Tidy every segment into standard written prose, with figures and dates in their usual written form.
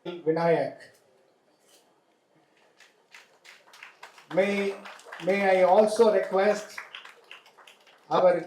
Vinayak. May I also request our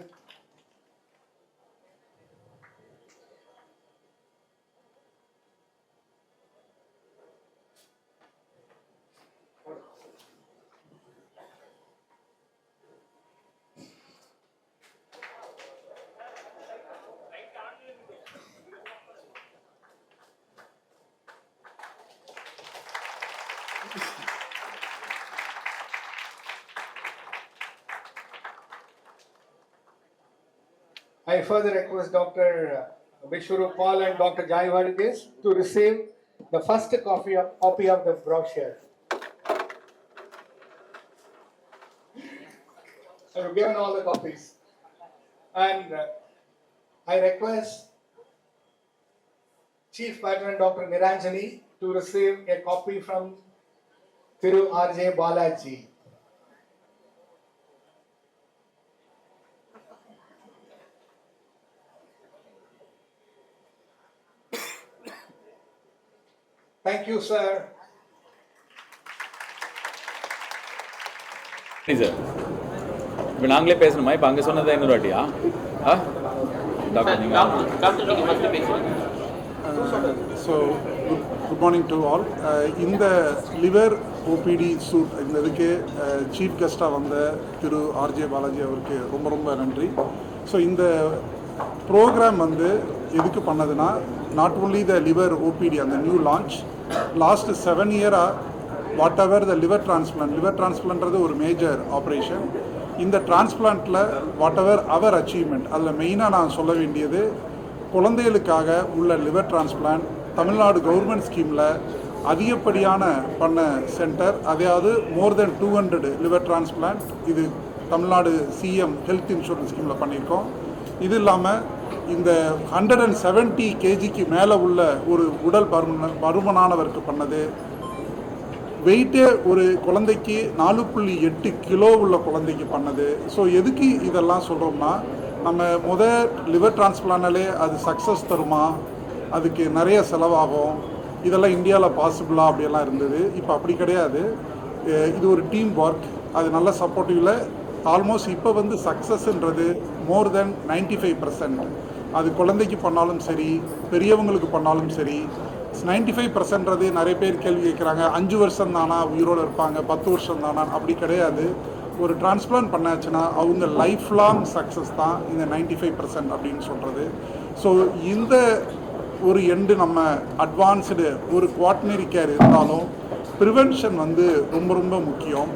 I further request Dr. Vishwarup Paul and Dr. Jai Varghese to receive the first copy of the brochure. I have given all the copies. And I request Chief Patron Dr. Niranjani to receive a copy from Thiru R.J. Balaji. Thank you, sir. Sir இப்போ நாங்களே பேசணுமா? இப்போ அங்கே சொன்னதை இன்னொரு வாட்டியா? Doctor so good morning to all. இந்த liver OPD suite இந்த இதுக்கு சீஃப் கெஸ்ட்டாக வந்த திரு ஆர்ஜே பாலாஜி அவருக்கு ரொம்ப ரொம்ப நன்றி. ஸோ இந்த ப்ரோக்ராம் வந்து எதுக்கு பண்ணதுன்னா, not only the liver OPD அந்த நியூ லான்ச், லாஸ்ட் 7 இயராக வாட் எவர் த லிவர் டிரான்ஸ்பிளான்ட்றது ஒரு மேஜர் ஆப்ரேஷன். இந்த டிரான்ஸ்பிளான்ட்டில் வாட் எவர் அவர் அச்சீவ்மெண்ட், அதில் மெயினாக நான் சொல்ல வேண்டியது குழந்தைகளுக்காக உள்ள லிவர் டிரான்ஸ்பிளான்ட் தமிழ்நாடு கவர்மெண்ட் ஸ்கீமில் அதிகப்படியான பண்ண சென்டர். அதாவது மோர் தென் 200 லிவர் டிரான்ஸ்பிளான்ட் இது தமிழ்நாடு சிஎம் ஹெல்த் இன்சூரன்ஸ் ஸ்கீமில் பண்ணியிருக்கோம். இது இல்லாமல் இந்த 170 kgக்கு மேலே உள்ள ஒரு உடல் பருமனானவருக்கு பண்ணது, வெயிட்டே ஒரு குழந்தைக்கு 4.8 கிலோ உள்ள குழந்தைக்கு பண்ணது. ஸோ எதுக்கு இதெல்லாம் சொல்கிறோம்னா, நம்ம லிவர் டிரான்ஸ்பிளான்ட்னாலே அது சக்ஸஸ் தருமா, அதுக்கு நிறைய செலவாகும், இதெல்லாம் இந்தியாவில் பாசிபிளா அப்படியெல்லாம் இருந்தது. இப்போ அப்படி கிடையாது. இது ஒரு டீம் ஒர்க், அது நல்ல சப்போர்ட்டிவில் ஆல்மோஸ்ட் இப்போ வந்து சக்ஸஸ்ன்றது மோர் தென் 95%. அது குழந்தைக்கு பண்ணாலும் சரி, பெரியவங்களுக்கு பண்ணாலும் சரி. 95%ன்றது நிறைய பேர் கேள்வி கேட்குறாங்க, 5 வருஷம் தானா உயிரோடு இருப்பாங்க, 10 வருஷம் தானா? அப்படி கிடையாது. ஒரு டிரான்ஸ்பிளான்ட் பண்ணாச்சுன்னா அவங்க லைஃப் லாங் சக்ஸஸ் தான் இந்த 95% அப்படின்னு சொல்கிறது. ஸோ இந்த ஒரு எண்டு நம்ம அட்வான்ஸ்டு ஒரு குவாட்டனரி கேர் இருந்தாலும் ப்ரிவென்ஷன் வந்து ரொம்ப ரொம்ப முக்கியம்.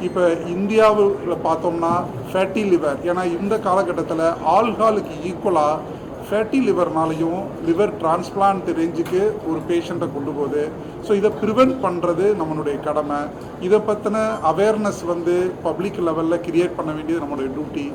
இப்போ இந்தியாவில் பார்த்தோம்னா ஃபேட்டி லிவர், ஏன்னா இந்த காலகட்டத்தில் ஆல்காலுக்கு ஈக்குவலாக ஃபேட்டி லிவர்னாலையும் லிவர் டிரான்ஸ்பிளான்ட் ரேஞ்சுக்கு ஒரு பேஷண்ட்டை கொண்டு போகுது. ஸோ இதை ப்ரிவென்ட் பண்ணுறது நம்மளுடைய கடமை. இதை பற்றின அவேர்னஸ் வந்து பப்ளிக் லெவலில் கிரியேட் பண்ண வேண்டியது நம்மளுடைய டியூட்டி.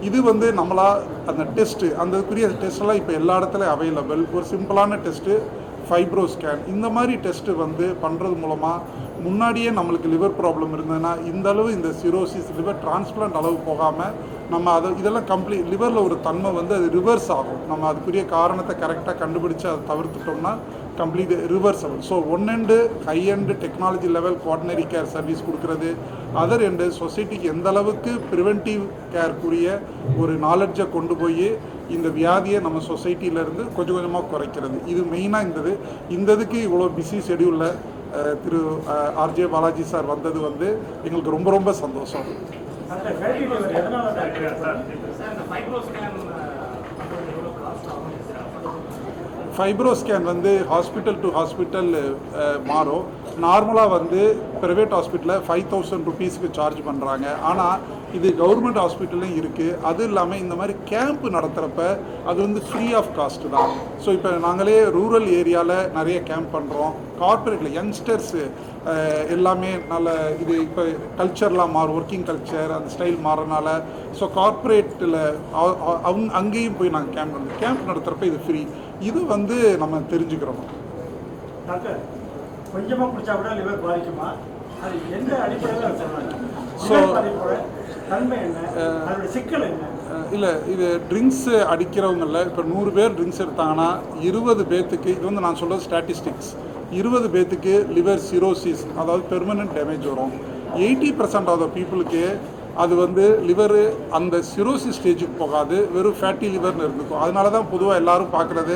இது வந்து நம்மளா அந்த டெஸ்ட்டு, அந்தக்குரிய டெஸ்ட்டெல்லாம் இப்போ எல்லா இடத்துலையும் அவைலபிள். ஒரு சிம்பிளான டெஸ்ட்டு ஃபைப்ரோ ஸ்கேன், இந்த மாதிரி டெஸ்ட்டு வந்து பண்ணுறது மூலமாக முன்னாடியே நம்மளுக்கு லிவர் ப்ராப்ளம் இருந்ததுன்னா இந்த அளவு இந்த சிரோசிஸ் லிவர் டிரான்ஸ்பிளான்ட் அளவு போகாமல் நம்ம இதெல்லாம் கம்ப்ளீட் லிவரில் ஒரு தன்மை வந்து அது ரிவர்ஸ் ஆகும். நம்ம அதுக்குரிய காரணத்தை கரெக்டாக கண்டுபிடிச்சு அதை தவிர்த்துட்டோம்னா complete reversible. So one end high end technology level quaternary care service கொடுக்குறது, அதர் எண்டு சொசைட்டிக்கு எந்த அளவுக்கு ப்ரிவென்டிவ் கேருக்குரிய ஒரு நாலெட்ஜை கொண்டு போய் இந்த வியாதியை நம்ம சொசைட்டியிலேருந்து கொஞ்சம் கொஞ்சமாக குறைக்கிறது. இது மெயினாக இந்த இதுக்கு இவ்வளோ பிஸி ஷெடியூலில் திரு ஆர்ஜே பாலாஜி சார் வந்தது வந்து எங்களுக்கு ரொம்ப ரொம்ப சந்தோஷம். ஃபைப்ரோ ஸ்கேன் வந்து ஹாஸ்பிட்டல் டு ஹாஸ்பிட்டல் மாறும். நார்மலாக வந்து ப்ரைவேட் ஹாஸ்பிட்டலில் 5000 ருபீஸ்க்கு சார்ஜ் பண்ணுறாங்க. ஆனால் இது கவர்மெண்ட் ஹாஸ்பிட்டல்லையும் இருக்குது. அது இல்லாமல் இந்த மாதிரி கேம்ப் நடத்துகிறப்ப அது வந்து ஃப்ரீ ஆஃப் காஸ்ட்டு தான். ஸோ இப்போ நாங்களே ரூரல் ஏரியாவில் நிறைய கேம்ப் பண்ணுறோம். கார்ப்பரேட்டில் யங்ஸ்டர்ஸு எல்லாமே நல்ல இது இப்போ கல்ச்சர்லாம் மாறும், ஒர்க்கிங் கல்ச்சர் அந்த ஸ்டைல் மாறனால ஸோ கார்ப்பரேட்டில் அங்கேயும் போய் நாங்கள் கேம்ப் நடத்துகிறப்ப இது ஃப்ரீ. இது வந்து நம்ம தெரிஞ்சுக்கிறோம். டாக்டர், கொஞ்சமாக குடிச்சா கூட லிவர் பாதிக்குமா? அது எந்த அடிப்படையில் சொல்றாங்க? ஸோ தன்மை என்ன, அதோட சிக்கல் என்ன? இல்லை, இது ட்ரிங்க்ஸு அடிக்கிறவங்களில் இப்போ 100 பேர் ட்ரிங்க்ஸ் எடுத்தாங்கன்னா 20 பேர்த்துக்கு, இது வந்து நான் சொல்கிறது ஸ்டாட்டிஸ்டிக்ஸ், 20 பேத்துக்கு லிவர் சிரோசிஸ், அதாவது பெர்மனன்ட் டேமேஜ் வரும். 80% ஆஃப் த பீப்புளுக்கு அது வந்து லிவரு அந்த சிரோசிஸ் ஸ்டேஜுக்கு போகாது, வெறும் ஃபேட்டி லிவர்னு இருந்துக்கும். அதனால தான் பொதுவாக எல்லோரும் பார்க்குறது,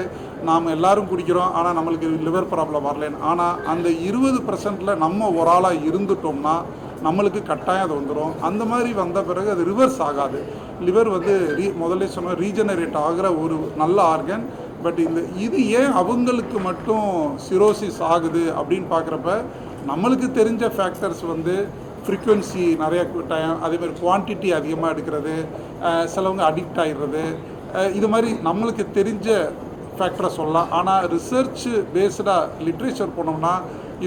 நாம் எல்லோரும் குடிக்கிறோம் ஆனால் நம்மளுக்கு லிவர் ப்ராப்ளம் வரலன்னு. ஆனால் அந்த 20%ல் நம்ம ஒரு ஆளாக இருந்துட்டோம்னா நம்மளுக்கு கட்டாயம் அது வந்துடும். அந்த மாதிரி வந்த பிறகு அது ரிவர்ஸ் ஆகாது. லிவர் வந்து முதல்ல சொன்ன ரீஜெனரேட் ஆகிற ஒரு நல்ல ஆர்கன். பட் இது ஏன் அவங்களுக்கு மட்டும் சிரோசிஸ் ஆகுது அப்படின்னு பார்க்குறப்ப நம்மளுக்கு தெரிஞ்ச ஃபேக்டர்ஸ் வந்து ஃப்ரீக்வன்சி நிறைய டைம், அதேமாதிரி குவான்டிட்டி அதிகமாக எடுக்கிறது, சிலவங்க அடிக்ட் ஆகிடுறது, இது மாதிரி நம்மளுக்கு தெரிஞ்ச ஃபேக்டரை சொல்லலாம். ஆனால் ரிசர்ச் பேஸ்டாக லிட்ரேச்சர் போனோம்னா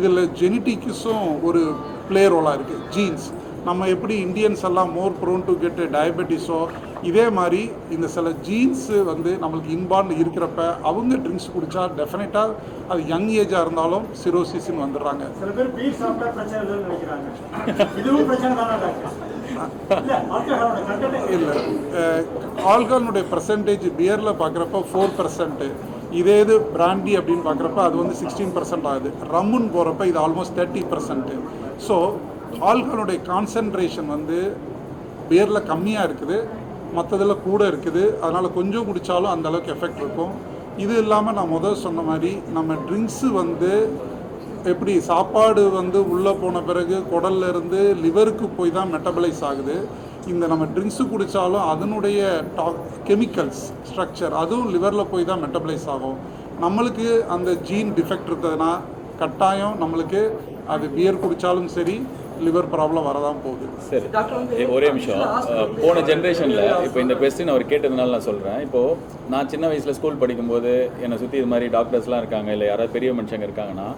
இதில் ஜெனட்டிக்ஸும் ஒரு ப்ளே ரோலாக இருக்குது. ஜீன்ஸ் நம்ம எப்படி இந்தியன்ஸ் எல்லாம் மோர் ப்ரோன் டு கெட் டயபெட்டிஸோ இதே மாதிரி இந்த சில ஜீன்ஸு வந்து நம்மளுக்கு இன்பார்ன் இருக்கிறப்ப அவங்க ட்ரிங்க்ஸ் குடித்தா டெஃபினட்டாக அது யங் ஏஜாக இருந்தாலும் சிரோசிஸ்ன்னு வந்துடுறாங்க. சில பேர் பீர் சாப்பிட்டா பிரச்சனை இல்லைன்னு நினைக்கிறாங்க. இதுவும் பிரச்சனை தானே டாக்டர்? இல்லை, ஆல்கஹாலுடைய பர்சன்டேஜ் பியரில் பார்க்குறப்ப 4%, இதே இது பிராண்டி அப்படின்னு பார்க்குறப்ப அது வந்து 16% ஆகுது. ரம்முன்னு போகிறப்ப இது ஆல்மோஸ்ட் 30%. ஸோ ஆல்கஹாலுடைய கான்சன்ட்ரேஷன் வந்து பியரில் கம்மியாக இருக்குது, மற்றதில் கூட இருக்குது. அதனால் கொஞ்சம் குடித்தாலும் அந்த அளவுக்கு எஃபெக்ட் இருக்கும். இது இல்லாமல் நான் முதல் சொன்ன மாதிரி நம்ம ட்ரிங்க்ஸு வந்து எப்படி சாப்பாடு வந்து உள்ளே போன பிறகு குடல்ல இருந்து லிவருக்கு போய் தான் மெட்டபலைஸ் ஆகுது. இந்த நம்ம ட்ரிங்க்ஸு குடித்தாலும் அதனுடைய கெமிக்கல்ஸ் ஸ்ட்ரக்சர் அதுவும் லிவரில் போய் தான் மெட்டபலைஸ் ஆகும். நம்மளுக்கு அந்த ஜீன் டிஃபெக்ட் இருந்ததுன்னா கட்டாயம் நம்மளுக்கு அது பியர் குடித்தாலும் சரி லிவர் ப்ராப்ளம் வரதான் போகுது. சரி, ஒரே நிமிஷம். போன ஜென்ரேஷனில் இப்போ இந்த கொஸ்டின் அவர் கேட்டதுனால நான் சொல்கிறேன். இப்போது நான் சின்ன வயசில் ஸ்கூல் படிக்கும்போது என்னை சுற்றி இது மாதிரி டாக்டர்ஸ்லாம் இருக்காங்க, இல்லை யாராவது பெரிய மனுஷங்க இருக்காங்கன்னா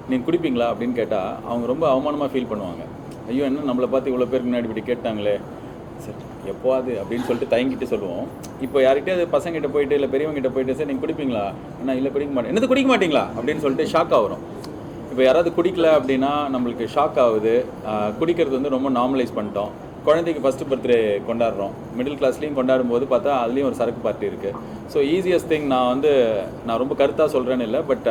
நீங்கள் குடிப்பீங்களா அப்படின்னு கேட்டால் அவங்க ரொம்ப அவமானமாக ஃபீல் பண்ணுவாங்க. ஐயோ, என்ன நம்மளை பார்த்து இவ்வளோ பேருக்கு முன்னாடி இப்படி கேட்டாங்களே, சரி எப்போது அப்படின்னு சொல்லிட்டு தயங்கிட்டு சொல்லுவோம். இப்போ யார்கிட்டே பசங்கிட்ட போயிட்டு இல்லை பெரியவங்ககிட்ட போயிட்டு சார் நீங்கள் குடிப்பீங்களா, ஆனால் இல்லை குடிக்க மாட்டேன், என்னது குடிக்க மாட்டிங்களா அப்படின்னு சொல்லிட்டு ஷாக் ஆகிறோம். இப்போ யாராவது குடிக்கல அப்படின்னா நம்மளுக்கு ஷாக் ஆகுது. குடிக்கிறது வந்து ரொம்ப நார்மலைஸ் பண்ணிட்டோம். குழந்தைக்கு ஃபஸ்ட்டு பர்த்டே கொண்டாடுறோம், மிடில் கிளாஸ்லேயும் கொண்டாடும் போது பார்த்தா அதுலேயும் ஒரு சரக்கு பார்ட்டி இருக்குது. ஸோ ஈஸியஸ்ட் திங் நான் ரொம்ப கருத்தாக சொல்கிறேன்னு இல்லை, பட்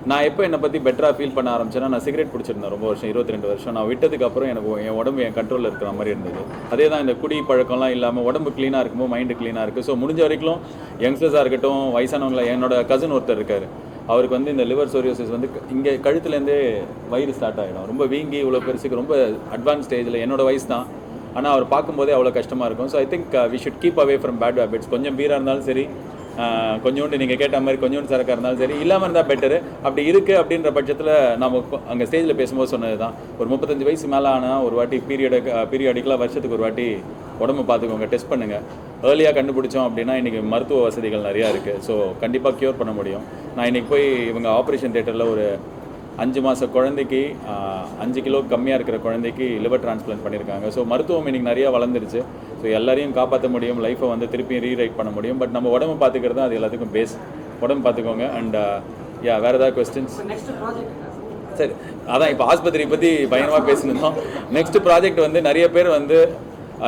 நான் எப்போ என்னை பற்றி பெட்டராக ஃபீல் பண்ண ஆரம்பிச்சேன்னா, நான் சிகரெட் பிடிச்சிருந்தேன் ரொம்ப வருஷம், 22 வருஷம். நான் விட்டதுக்கப்புறம் எனக்கு என் உடம்பு என் கண்ட்ரோலில் இருக்கிற மாதிரி இருந்தது. அதே தான் இந்த குடி பழக்கம்லாம் இல்லாமல் உடம்பு க்ளீனாக இருக்கும்போது மைண்டு க்ளீனாக இருக்குது. ஸோ முடிஞ்ச வரைக்கும் யங்ஸ்டர்ஸாக இருக்கட்டும், வயசானவங்கள, என்னோட கசின் ஒருத்தர் இருக்கார், அவருக்கு வந்து இந்த லிவர் சோரியோசிஸ் வந்து இங்கே கழுத்துலேருந்தே வயிறு ஸ்டார்ட் ஆகிடும். ரொம்ப வீங்கி இவ்வளோ பெருசுக்கு ரொம்ப அட்வான்ஸ் ஸ்டேஜில், என்னோட வயசு தான், ஆனால் அவர் பார்க்கும்போதே அவ்வளோ கஷ்டமாக இருக்கும். So I think we should keep away from bad habits. கொஞ்சம் பீராக இருந்தாலும் சரி, கொஞ்சோண்டு நீங்கள் கேட்ட மாதிரி கொஞ்சோண்டு சரக்காக இருந்தாலும் சரி, இல்லாமல் இருந்தால் பெட்டரு. அப்படி இருக்குது அப்படின்ற பட்சத்தில் நம்ம அங்கே ஸ்டேஜில் பேசும்போது சொன்னது தான், ஒரு 35 வயசு மேலே ஆனால் ஒரு வாட்டி பீரியடிக்கலாக வருஷத்துக்கு ஒரு வாட்டி உடம்பு பார்த்துக்கோங்க, டெஸ்ட் பண்ணுங்கள். ஏர்லியாக கண்டுபிடிச்சோம் அப்படின்னா இன்றைக்கி மருத்துவ வசதிகள் நிறையா இருக்குது. ஸோ கண்டிப்பாக க்யூர் பண்ண முடியும். நான் இன்றைக்கி போய் இவங்க ஆப்ரேஷன் தியேட்டரில் ஒரு 5 மாத குழந்தைக்கு 5 கிலோ கம்மியாக இருக்கிற குழந்தைக்கு லிவர் டிரான்ஸ்பிளான்ட் பண்ணியிருக்காங்க. ஸோ மருத்துவம் இன்றைக்கி நிறையா வளர்ந்துருச்சு. ஸோ எல்லாரையும் காப்பாற்ற முடியும், லைஃப்பை வந்து திருப்பியும் ரீரைட் பண்ண முடியும். பட் நம்ம உடம்பு பார்த்துக்கிறது தான் அது எல்லாத்துக்கும் பேஸ். உடம்பு பார்த்துக்கோங்க. அண்ட் வேறு ஏதாவது கொஸ்டின்ஸ்? சரி, அதான் இப்போ ஆஸ்பத்திரி பற்றி பயங்கரமாக பேசியிருந்தோம். நெக்ஸ்ட் ப்ராஜெக்ட் வந்து நிறைய பேர் வந்து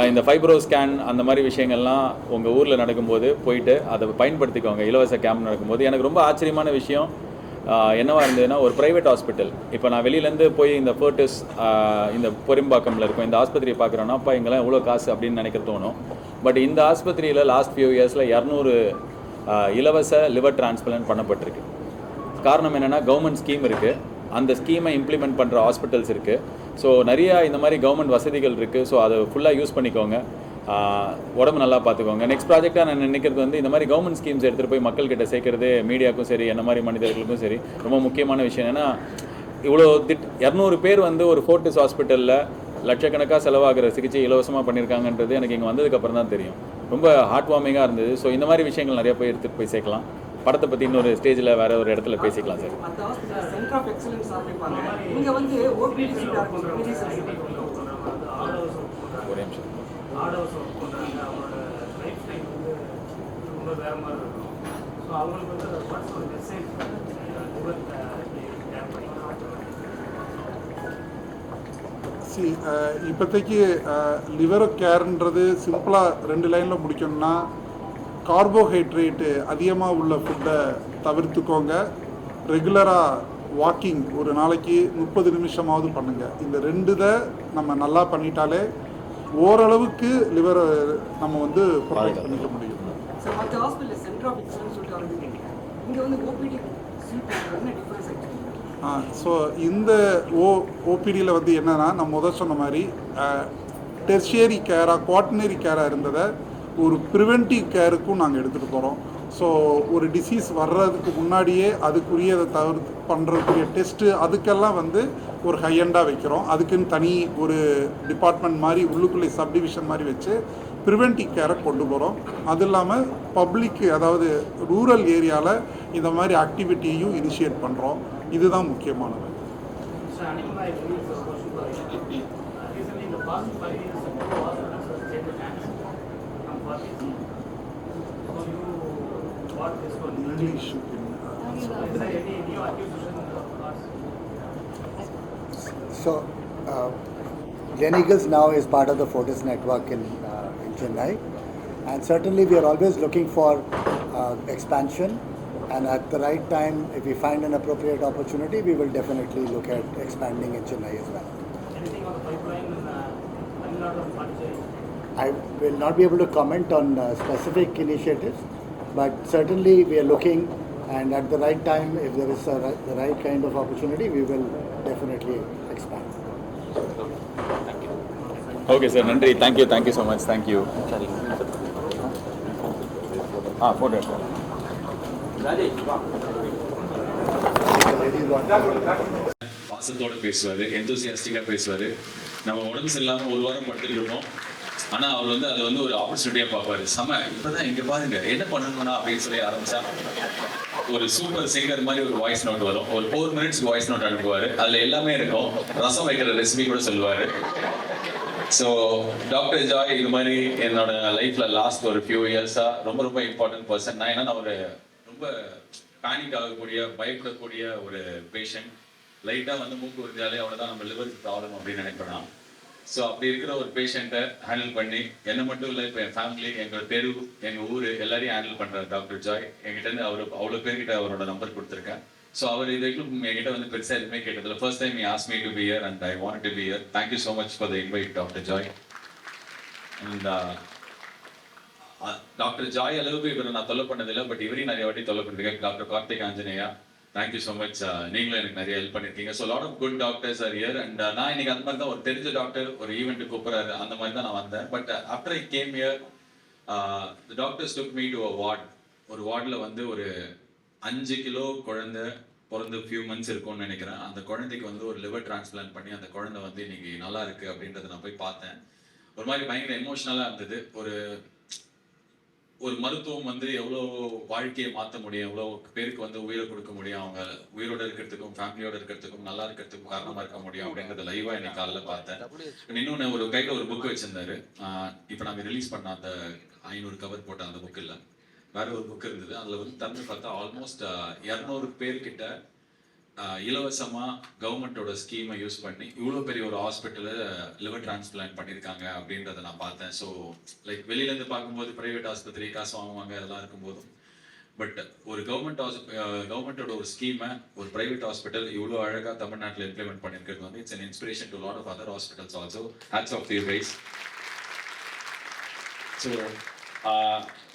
இந்த ஃபைப்ரோ ஸ்கேன் அந்த மாதிரி விஷயங்கள்லாம் உங்கள் ஊரில் நடக்கும்போது போயிட்டு அதை பயன்படுத்திக்கோங்க. இலவச கேம்ப் நடக்கும்போது எனக்கு ரொம்ப ஆச்சரியமான விஷயம் என்னவா இருந்ததுன்னா, ஒரு ப்ரைவேட் ஹாஸ்பிட்டல், இப்போ நான் வெளியிலேருந்து போய் இந்த ஃபர்டிஸ் இந்த பொரிம்பாக்கமில் இருக்கும் இந்த ஆஸ்பத்திரியை பார்க்குறேன்னா, அப்பா இங்கெல்லாம் எவ்வளோ காசு அப்படின்னு நினைக்க தோணும். பட் இந்த ஆஸ்பத்திரியில் லாஸ்ட் ஃபியூ இயர்ஸில் 200 இலவச லிவர் டிரான்ஸ்பிளான்ட் பண்ணப்பட்டிருக்கு. காரணம் என்னென்னா, கவர்மெண்ட் ஸ்கீம் இருக்குது, அந்த ஸ்கீமை இம்ப்ளிமெண்ட் பண்ணுற ஹாஸ்பிட்டல்ஸ் இருக்குது. ஸோ நிறையா இந்த மாதிரி கவர்மெண்ட் வசதிகள் இருக்குது. ஸோ அதை ஃபுல்லாக யூஸ் பண்ணிக்கோங்க, உடம்பு நல்லா பார்த்துக்கோங்க. நெக்ஸ்ட் ப்ராஜெக்டாக நான் நினைக்கிறது வந்து இந்த மாதிரி கவர்மெண்ட் ஸ்கீம்ஸ் எடுத்துகிட்டு போய் மக்கள்கிட்ட சேர்க்கறது மீடியாவுக்கும் சரி, என்ன மாதிரி மனிதர்களுக்கும் சரி ரொம்ப முக்கியமான விஷயம். ஏன்னா இவ்வளோ 200 பேர் வந்து ஒரு ஃபோர்டிஸ் ஹாஸ்பிட்டலில் லட்சக்கணக்காக செலவாகிற சிகிச்சை இலவசமாக பண்ணியிருக்காங்கன்றது எனக்கு இங்கே வந்ததுக்கப்புறம் தான் தெரியும். ரொம்ப ஹார்ட் வார்மிங்காக இருந்தது. ஸோ இந்த மாதிரி விஷயங்கள் நிறைய போய் எடுத்துகிட்டு போய் சேர்க்கலாம். படத்தை பற்றி இன்னொரு ஸ்டேஜில் வேறு ஒரு இடத்துல பேசிக்கலாம் சார். ஒரே நிமிஷம். இப்போதைக்கு லிவர் கேர்ன்றது சிம்பிளாக 2 லைனில் முடிக்கணும்னா, கார்போஹைட்ரேட்டு அதிகமாக உள்ள ஃபுட்டை தவிர்த்துக்கோங்க. ரெகுலராக வாக்கிங் ஒரு நாளைக்கு 30 நிமிஷமாவது பண்ணுங்கள். இந்த 2 நம்ம நல்லா பண்ணிட்டாலே ஓரளவுக்கு லிவரை நம்ம வந்து ப்ரொடெக்ட் பண்ணிக்க முடியும். சார் மற்ற ஹாஸ்பிட்டலில் சென்டர் ஆஃப் எக்ஸலன்ஸ் சொல்லிட்டு ஆரம்பிக்கிறீங்க, இங்கே வந்து ஓபிடி சீட் என்ன டிஃபரன்ஸ் ஆகிடுச்சு? ஸோ இந்த ஓபிடியில் வந்து என்னென்னா, நான் முதல் சொன்ன மாதிரி டெர்ஷியரி கேராக குவாட்டனரி கேராக இருந்ததை ஒரு ப்ரிவென்டிவ் கேருக்கும் நாங்கள் எடுத்துகிட்டு போகிறோம். ஸோ ஒரு டிசீஸ் வர்றதுக்கு முன்னாடியே அதுக்குரியதை தவிர்த்து பண்ணுறதுக்குரிய டெஸ்ட்டு அதுக்கெல்லாம் வந்து ஒரு ஹையண்டாக வைக்கிறோம். அதுக்குன்னு தனி ஒரு டிபார்ட்மெண்ட் மாதிரி உள்ளுக்குள்ளே சப்டிவிஷன் மாதிரி வச்சு ப்ரிவென்டிவ் கேரை கொண்டு போகிறோம். அது இல்லாமல் பப்ளிக்கு, அதாவது ரூரல் ஏரியாவில் இந்த மாதிரி ஆக்டிவிட்டியையும் இனிஷியேட் பண்ணுறோம். இதுதான் முக்கியமானது. So, Gleneagles now is part of the Fortis network in Chennai, and certainly we are always looking for expansion, and at the right time, if we find an appropriate opportunity, we will definitely look at expanding in Chennai as well. Anything on the pipeline in Tamil Nadu and Pondicherry? I will not be able to comment on specific initiatives, but certainly we are looking, and at the right time, if there is the right kind of opportunity, we will definitely expand. Okay sir, நன்றி. Thank you so much. Thank you. Photo sir. பாசத்தோடு பேசுவார், எந்தூசியாஸ்டிக்காக பேசுவார். நம்ம உடம்பு சரியில்லாமல் ஒரு வாரம் படுத்துட்டு இருக்கோம், ஆனால் அவர் வந்து அதை வந்து ஒரு ஆப்பர்ச்சுனிட்டியாக பார்ப்பாரு. இப்போதான் இங்கே பாருங்க என்ன பண்ணணும்னா அப்படின்னு சொல்லி ஆரம்பிச்சா ஒரு சூப்பர் சிங்கர் மாதிரி ஒரு வாய்ஸ் நோட் வரும். ஒரு 4 minutes வாய்ஸ் நோட் அனுப்புவார். அதில் எல்லாமே இருக்கும். ரசம் வைக்கிற ரெசிபி கூட சொல்லுவார். ஸோ டாக்டர் ஜாய் இது மாதிரி என்னோட லைஃப்பில் லாஸ்ட் ஒரு ஃபியூ இயர்ஸாக ரொம்ப இம்பார்ட்டன்ட் பர்சன். நான் என்னன்னா ஒரு ரொம்ப பேனிக் ஆகக்கூடிய, பயப்படக்கூடிய ஒரு பேஷண்ட். லைட்டாக வந்து மூக்கு உறிஞ்சாலே அவ்வளோதான் நம்ம லிவருக்கு ப்ராப்ளம் அப்படின்னு நினைப்பேன். ஸோ அப்படி இருக்கிற ஒரு பேஷண்ட்டை ஹேண்டில் பண்ணி என்னை மட்டும் இல்லை, இப்போ என் ஃபேமிலி, எங்கள் தெரு, எங்கள் ஊர் எல்லாரையும் ஹேண்டில் பண்ணுறாரு டாக்டர் ஜாய். என்கிட்ட அவ்வளோ பேர்கிட்ட அவரோட நம்பர் கொடுத்துருக்கேன். ஸோ அவர் இதுக்கும் என்கிட்ட வந்து பெருசாக எதுவுமே கேட்டதில்லை. First time he asked me to be here and I wanted to be here. Thank you so much for the invite, Dr. Joy. And doctor Joy அளவுக்கு இவரை நான் தொல்லை பண்ணதில்லை, பட் இவரையும் நிறைய வாட்டி தொல்லை பண்ணிருக்கேன். Doctor Karthik Anjaneya, thank you so much. நீங்களும் எனக்கு நிறைய ஹெல்ப் பண்ணியிருக்கீங்க. So lot of good doctors are here. And நான் இன்னைக்கு அந்த மாதிரி தான் ஒரு தெரிஞ்ச டாக்டர் ஒரு ஈவெண்ட் கூப்பிட்றாரு, அந்த மாதிரி தான் நான் வந்தேன். But after I came here, the doctors took me to a ward. ஒரு வார்டில் வந்து ஒரு 5 கிலோ குழந்தை பிறந்து ஃபியூ மந்த்ஸ் இருக்கும்னு நினைக்கிறேன். அந்த குழந்தைக்கு வந்து ஒரு லிவர் டிரான்ஸ்பிளான்ட் பண்ணி அந்த குழந்தை வந்து இன்னைக்கு நல்லா இருக்கு அப்படின்றத நான் போய் பார்த்தேன். ஒரு மாதிரி பயங்கர எமோஷனலாக இருந்தது. ஒரு மருத்துவம் வந்து எவ்வளோ வாழ்க்கையை மாற்ற முடியும், எவ்வளோ பேருக்கு வந்து உயிரை கொடுக்க முடியும், அவங்க உயிரோடு இருக்கிறதுக்கும் ஃபேமிலியோடு இருக்கிறதுக்கும் நல்லா இருக்கிறதுக்கும் காரணமாக இருக்க முடியும் அப்படின்றத லைவாக இன்னைக்கு காலையில் பார்த்தேன். இன்னொன்று ஒரு கையில் ஒரு புக்கு வச்சிருந்தாரு. இப்போ நாங்கள் ரிலீஸ் பண்ண அந்த 500 கவர் போட்ட அந்த புக்கு இல்லை, வேற ஒரு புக் இருந்தது. அதில் வந்து திறந்து பார்த்தா ஆல்மோஸ்ட் 200 பேர்கிட்ட இலவசமாக கவர்மெண்ட்டோட ஸ்கீமை யூஸ் பண்ணி இவ்வளோ பெரிய ஒரு ஹாஸ்பிட்டலில் லிவர் டிரான்ஸ்பிளான்ட் பண்ணியிருக்காங்க அப்படின்றத நான் பார்த்தேன். ஸோ லைக் வெளியிலேருந்து பார்க்கும்போது ப்ரைவேட் ஆஸ்பத்திரி காசு வாங்குவாங்க அதெல்லாம் இருக்கும்போதும், பட் ஒரு கவர்மெண்ட்டோட ஒரு ஸ்கீமை ஒரு ப்ரைவேட் ஹாஸ்பிட்டல் இவ்வளோ அழகாக தமிழ்நாட்டில் இம்ப்ளிமெண்ட் பண்ணியிருக்கிறது வந்து it's an inspiration to lot of other hospitals also. Hats off you guys. So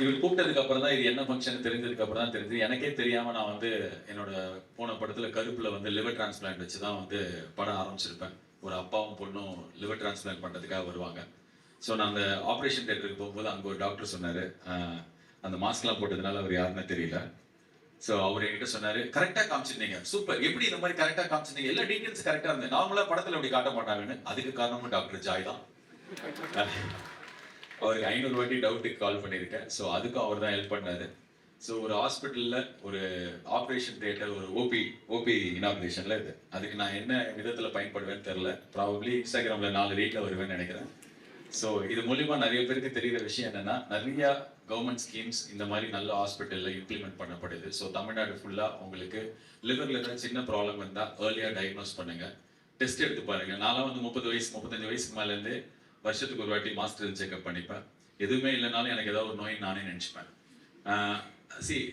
இவர் கூப்பிட்டதுக்கு அப்புறம் தான் இது என்ன ஃபங்க்ஷன் தெரிஞ்சதுக்கு அப்புறம் தான் தெரிஞ்சு. எனக்கே தெரியாம நான் வந்து என்னோட போன படத்துல கருப்புல வந்து லிவர் டிரான்ஸ்பிளான்ட் வச்சு தான் வந்து படம் ஆரம்பிச்சிருப்பேன். ஒரு அப்பாவும் பொண்ணும் லிவர் டிரான்ஸ்பிளான்ட் பண்றதுக்காக வருவாங்க. ஸோ நான் அந்த ஆப்ரேஷன் தியேட்டருக்கு போகும்போது அங்கே ஒரு டாக்டர் சொன்னாரு, அந்த மாஸ்க்லாம் போட்டதுனால அவர் யாருன்னு தெரியல. ஸோ அவர் என்கிட்ட சொன்னாரு, கரெக்டா காமிச்சிருந்தீங்க, சூப்பர், எப்படி இந்த மாதிரி கரெக்டா காமிச்சிருந்தீங்க, எல்லா டீட்டெயில்ஸ் கரெக்டா இருந்தது, நார்மலா படத்துல அப்படி காட்ட மாட்டாங்கன்னு. அதுக்கு காரணமும் டாக்டர் ஜாய் தான். அவருக்கு 500 வாட்டி டவுட்டுக்கு கால் பண்ணியிருக்கேன். ஸோ அதுக்கும் அவர் தான் ஹெல்ப் பண்ணாரு. ஸோ ஒரு ஹாஸ்பிட்டலில் ஒரு ஆப்ரேஷன் தியேட்டர், ஒரு ஓபி இனாகுரேஷனில் இது. அதுக்கு நான் என்ன விதத்தில் பயன்படுவேன்னு தெரில. ப்ராபப்ளி இன்ஸ்டாகிராமில் 4 ரீட்டில் வருவேன்னு நினைக்கிறேன். ஸோ இது மூலிமா நிறைய பேருக்கு தெரிகிற விஷயம் என்னென்னா, நிறையா கவர்மெண்ட் ஸ்கீம்ஸ் இந்த மாதிரி நல்ல ஹாஸ்பிட்டலில் இம்ப்ளிமெண்ட் பண்ணப்படுது. ஸோ தமிழ்நாடு ஃபுல்லாக உங்களுக்கு லிவரில் ஏதாவது சின்ன ப்ராப்ளம் இருந்தால் ஏர்லியாக டயக்னோஸ் பண்ணுங்கள், டெஸ்ட் எடுத்து பாருங்கள். நான்லாம் வந்து 30 வயசு 35 வயசுக்கு மேலேருந்து வருஷத்துக்கு ஒரு வாட்டி மாஸ்டர் செக்அப் பண்ணிப்பேன். எதுவுமே இல்லைனாலும் எனக்கு ஏதாவது ஒரு நோய் நானே நினச்சிப்பேன்.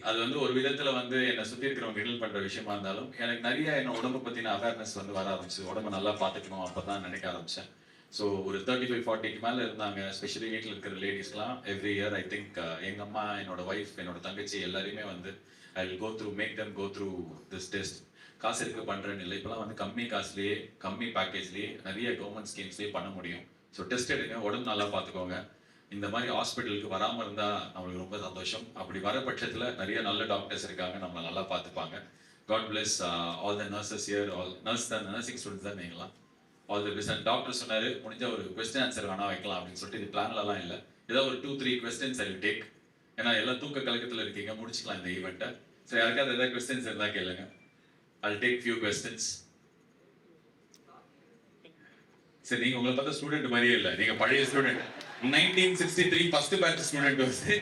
அது வந்து ஒரு விதத்துல வந்து என்னை சுத்தி இருக்கிறவங்க ஹெல்ப் பண்ற விஷயமா இருந்தாலும் எனக்கு நிறைய என்ன உடம்பை பத்தின அவேர்னஸ் வந்து வர ஆரம்பிச்சு. உடம்ப நல்லா பார்த்துக்கணும் அப்பதான் நினைக்க ஆரம்பிச்சேன். ஸோ ஒரு 35-40க்கு மேல இருந்தாங்க, ஸ்பெஷலி வீட்டில் இருக்கிற லேடிஸ்லாம். எவ்ரி இயர் ஐ திங்க் எங்க அம்மா, என்னோட ஒய்ஃப், என்னோட தங்கச்சி எல்லாரையுமே வந்து I will go through make them go through this test. காசு இருக்க பண்றேன்னு இல்லை, இப்பெல்லாம் வந்து கம்மி காசுலயே கம்மி பேக்கேஜ்லயே நிறைய கவர்மெண்ட் ஸ்கீம்ஸ்லயே பண்ண முடியும். ஸோ டெஸ்ட் எடுங்க, உடம்பு நல்லா பார்த்துக்கோங்க. இந்த மாதிரி ஹாஸ்பிட்டலுக்கு வராமல் இருந்தால் நம்மளுக்கு ரொம்ப சந்தோஷம். அப்படி வர பட்சத்தில் நிறைய நல்ல டாக்டர்ஸ் இருக்காங்க, நம்மளை நல்லா பார்த்துப்பாங்க. God bless all the nurses here, all nursing students தான் நீங்களாம். All the best. And doctor சொன்னார், முடிஞ்ச ஒரு கொஸ்டின் ஆன்சர் வேணா வைக்கலாம் அப்படின்னு சொல்லிட்டு. இது பிளான்லலாம் இல்லை, ஏதாவது ஒரு 2-3 கொஸ்டின்ஸ் ஐ வில் டேக். ஏன்னா எல்லாம் தூக்க கலக்கத்தில் இருக்கீங்க, முடிச்சுக்கலாம் இந்த ஈவெண்ட்டை. ஸோ யாருக்காவது ஏதாவது கொஸ்டின்ஸ் இருந்தால் கேளுங்க. I'll take few questions. சரி, நீங்க உங்களை பார்த்தா ஸ்டூடெண்ட் மாதிரியே இல்லை, நீங்க பழைய ஸ்டூடெண்ட். 1963 ஃபர்ஸ்ட் பேட்ச் ஸ்டூடெண்ட் வந்து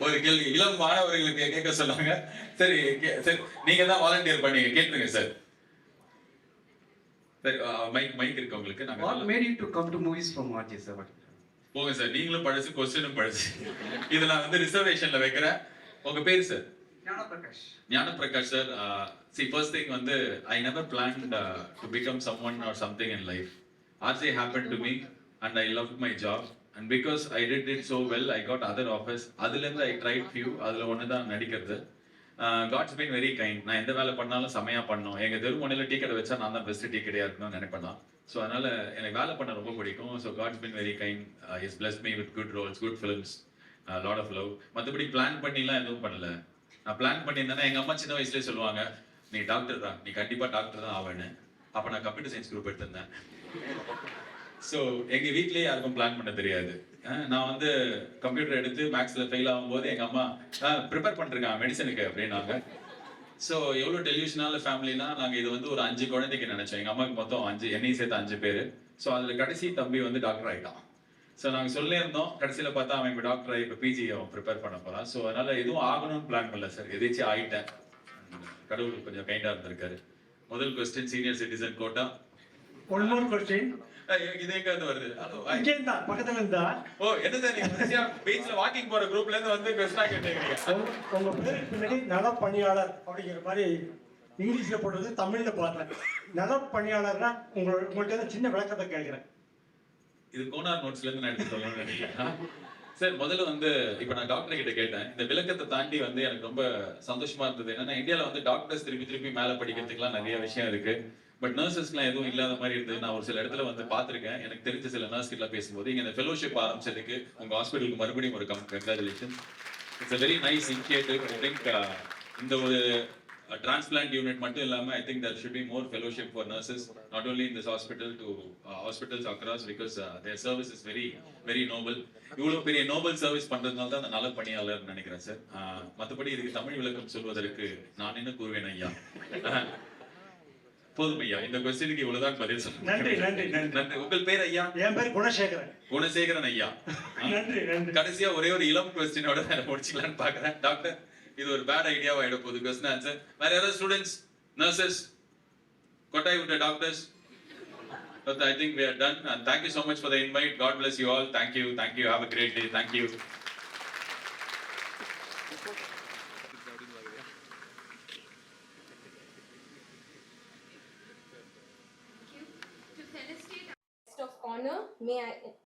ஒரு கேள்வி இளம் மாணவர்களுக்கு கேட்க சொன்னாங்க. சரி சரி, நீங்க தான் வாலண்டியர் பண்ணீங்க, கேட்டுருங்க சார். சரி, மைக் இருக்கு உங்களுக்கு. What made you to come to movies from RJ sir? போங்க சார், நீங்களும் பழசு, கொஸ்டினும் பழசு. இது நான் வந்து ரிசர்வேஷன்ல வைக்கிறேன். உங்க பேரு சார்? ஞான Prakash sir. See, first thing வந்து I never planned to become someone or something in life. RJ happened to me and I loved my job, and because I did it so well I got other offers. அதுலேருந்து I tried few, அதில் ஒன்று தான் நடிக்கிறது. God's been very kind. நான் எந்த வேலை பண்ணாலும் செமையா பண்ணோம். எங்க தெரு முனையில் டீ கடை வச்சா நான் தான் பெஸ்ட் டீ கடையா இருக்கணும்னு நினைப்பேன். ஸோ அதனால எனக்கு வேலை பண்ண ரொம்ப பிடிக்கும். So God's been very kind. He's blessed me with good roles, good films, lot of love. மற்றபடி பிளான் பண்ணிலாம் எதுவும் பண்ணல. நான் பிளான் பண்ணியிருந்தேன்னா எங்க அம்மா சின்ன வயசுலேயே சொல்லுவாங்க, நீ டாக்டர் தான், நீ கண்டிப்பா டாக்டர் தான் ஆவேன்னு. அப்ப நான் கம்ப்யூட்டர் சயின்ஸ் குரூப் எடுத்திருந்தேன். ஸோ எங்க வீட்லயே யாருக்கும் பிளான் பண்ண தெரியாது. நான் வந்து கம்ப்யூட்டர் எடுத்து மேக்ஸ்ல ஃபெயில் ஆகும்போது எங்க அம்மா ப்ரிப்பேர் பண்ணிருக்காங்க மெடிசனுக்கு அப்படின்னாங்க. ஸோ எவ்வளோ டெலியூஷனால ஃபேமிலினா, நாங்கள் இது வந்து ஒரு 5 குழந்தைக்கு நினைச்சோம். எங்க அம்மாவுக்கு மொத்தம் 5, என்னையும் சேர்த்து 5 பேர். ஸோ அதில் கடைசி தம்பி வந்து டாக்டர் ஆகிட்டான். ஸோ நாங்கள் சொல்லியிருந்தோம், கடைசியில் பார்த்தா அவன் இப்போ டாக்டர் ஆகி இப்போ பிஜி அவன் ப்ரிப்பேர் பண்ண போகிறான். ஸோ அதனால எதுவும் ஆகணும்னு பிளான் பண்ணல சார், எதாச்சும் ஆகிட்டேன். கடவுள் கொஞ்சம் கைண்டாக இருந்திருக்காரு. முதல் question, senior citizen quota. One more question. இதே காத்து வருது. இங்கே இருந்தா பக்கத்துல இருந்தா. ஓ, என்ன சார் நீங்க பீச்ல வாக்கிங் போற குரூப்ல இருந்து வந்து கொஸ்டினா கேட்டீங்க. உங்க பேருக்கு பின்னாடி நல பணியாளர் அப்படிங்கிற மாதிரி இங்கிலீஷ்ல போட்டது, தமிழ்ல பார்த்தேன். நல பணியாளர்னா உங்கள்கிட்ட சின்ன விளக்கத்தை கேட்கிறேன். இது கோனார் நோட்ஸ்ல இருந்து நான் எடுத்து சொல்லணும்னு நினைக்கிறேன். சார், முதல்ல வந்து இப்ப நான் டாக்டர் கிட்ட கேட்டேன். இந்த விளக்கத்தை தாண்டி வந்து எனக்கு ரொம்ப சந்தோஷமா இருந்தது என்னன்னா, இந்தியால வந்து டாக்டர்ஸ் திருப்பி மேல படிக்கிறதுக்குலாம் நிறைய விஷயம் இருக்கு. பட் நர்சஸ்லாம் எதுவும் இல்லாத மாதிரி இருந்தது. நான் ஒரு சில இடத்துல வந்து பார்த்துருக்கேன். எனக்கு தெரிஞ்ச சில நர்ஸ் கிட்ட பேசும்போது, இங்க இந்த ஃபெலோஷிப் ஆரம்பிச்சதுக்கு உங்க ஹாஸ்பிட்டலுக்கு மறுபடியும் ஒரு congratulation. It's a very nice initiative. I think இந்த ஒரு transplant unit மட்டும் இல்லாம I think there should be more fellowship for nurses, not only in this hospital, to hospitals across, because their service is very noble. இவ்வளவு பெரிய Nobel service பண்றதுனால தான் அந்த நல பணியாளர் நினைக்கிறேன் சார். மற்றபடி இதுக்கு தமிழ் விளக்கம் சொல்வதற்கு நான் என்ன கூறுவேன் ஐயா? போதும் ஐயா, இந்த கொஸ்டினுக்கு இவ்வளவுதான் பதில் சொல்லுங்க. நன்றி நன்றி நன்றி. உங்கள் பேர் ஐயா? என் பேர் குணசேகரன். குணசேகரன் ஐயா. நன்றி நன்றி. கடைசியா ஒரே ஒரு இளம் கொஸ்டினோட முடிச்சுக்கலான்னு பாக்குறேன். டாக்டர், இது ஒரு பேட் ஐடியாவா ஆயிட போகுது கொஸ்டின் ஆன்சர். வேற யாராவது ஸ்டூடெண்ட்ஸ், நர்சஸ், கொட்டாய் விட்ட doctors? But I think we are done, and thank you so much for the invite. God bless you all. Thank you. Have a great day. Thank you. To felicitate our guest of honor, may I